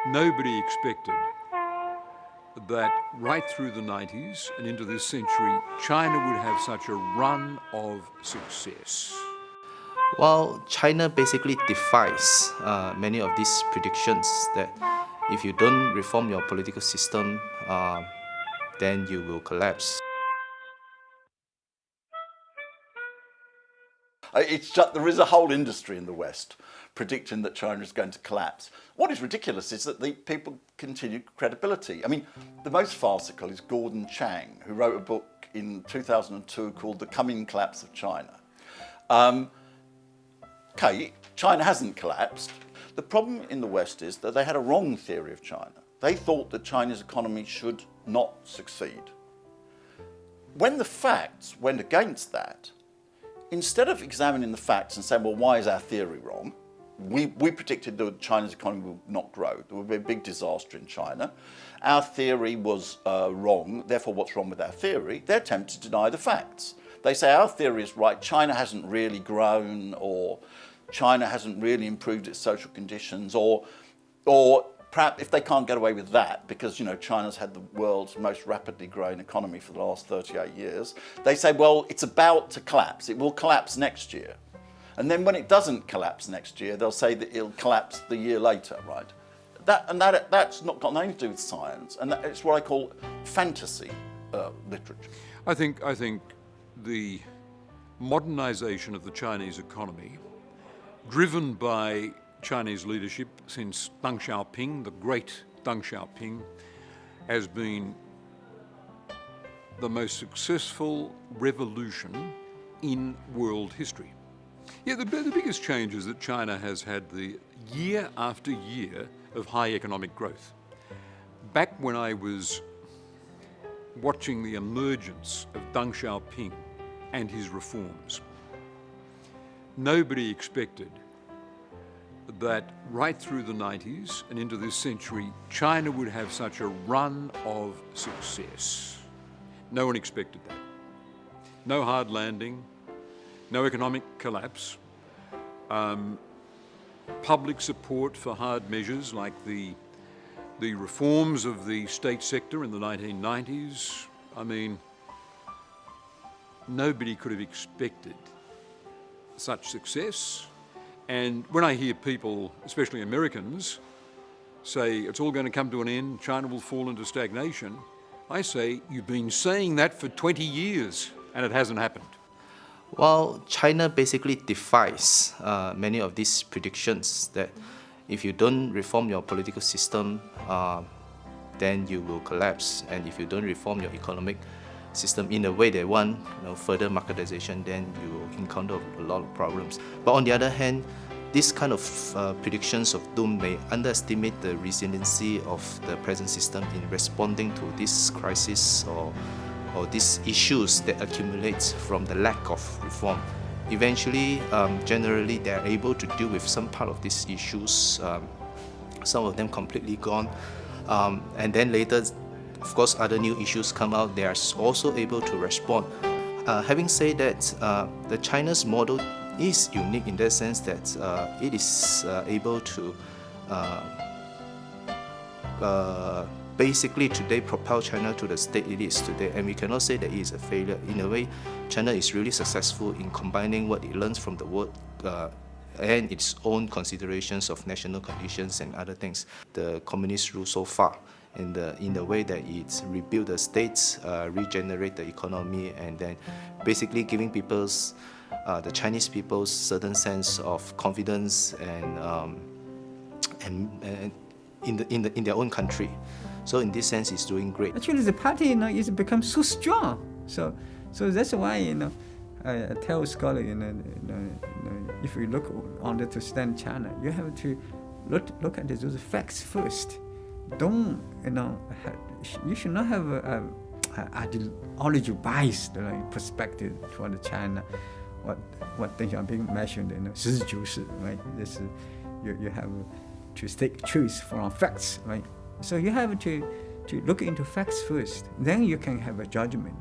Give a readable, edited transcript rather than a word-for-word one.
Nobody expected that right through the 90s and into this century, China would have such a run of success. Well, China basically defies many of these predictions that if you don't reform your political system, then you will collapse. It's just, there is a whole industry in the West predicting that China is going to collapse. What is ridiculous is that the people continue credibility. I mean, the most farcical is Gordon Chang, who wrote a book in 2002 called The Coming Collapse of China. Okay, China hasn't collapsed. The problem in the West is that they had a wrong theory of China. They thought that China's economy should not succeed. When the facts went against that, instead of examining the facts and saying, well, why is our theory wrong? We predicted that China's economy would not grow. There would be a big disaster in China. Our theory was wrong, therefore what's wrong with our theory? They're tempted to deny the facts. They say our theory is right, China hasn't really grown, or China hasn't really improved its social conditions, or perhaps if they can't get away with that, because China's had the world's most rapidly growing economy for the last 38 years, they say, well, it's about to collapse. It will collapse next year. And then when it doesn't collapse next year, they'll say that it'll collapse the year later, right? That's not got anything to do with science, and it's what I call fantasy literature. I think the modernization of the Chinese economy, driven by Chinese leadership since Deng Xiaoping, the great Deng Xiaoping, has been the most successful revolution in world history. Yeah, the biggest change is that China has had the year after year of high economic growth. Back when I was watching the emergence of Deng Xiaoping and his reforms, nobody expected that right through the 90s and into this century, China would have such a run of success. No one expected that. No hard landing, no economic collapse, public support for hard measures like the reforms of the state sector in the 1990s. I mean, nobody could have expected such success. And when I hear people, especially Americans, say it's all going to come to an end, China will fall into stagnation, I say, you've been saying that for 20 years and it hasn't happened. Well, China basically defies many of these predictions that if you don't reform your political system, then you will collapse. And if you don't reform your economic system in a way they want further marketization, then you will encounter a lot of problems. But on the other hand, this kind of predictions of doom may underestimate the resiliency of the present system in responding to this crisis or these issues that accumulate from the lack of reform. Eventually, generally, they are able to deal with some part of these issues, some of them completely gone, and then later, of course, other new issues come out, they are also able to respond. Having said that, the China's model is unique in that sense that it is able to basically today propel China to the state it is today, and we cannot say that it is a failure. In a way, China is really successful in combining what it learns from the world and its own considerations of national conditions and other things. The communist rule so far, in the way that it rebuilt the states, regenerate the economy, and then basically giving people's, the Chinese people's certain sense of confidence and in their own country. So in this sense, it's doing great. Actually, the party, is become so strong. So that's why, I tell scholars, if you look to understand China, you have to look at those facts first. Don't, you should not have an ideology biased perspective toward China. What Deng Xiaoping mentioned, 实事求是, right? This you have to take choice from facts, right? So you have to look into facts first, then you can have a judgment.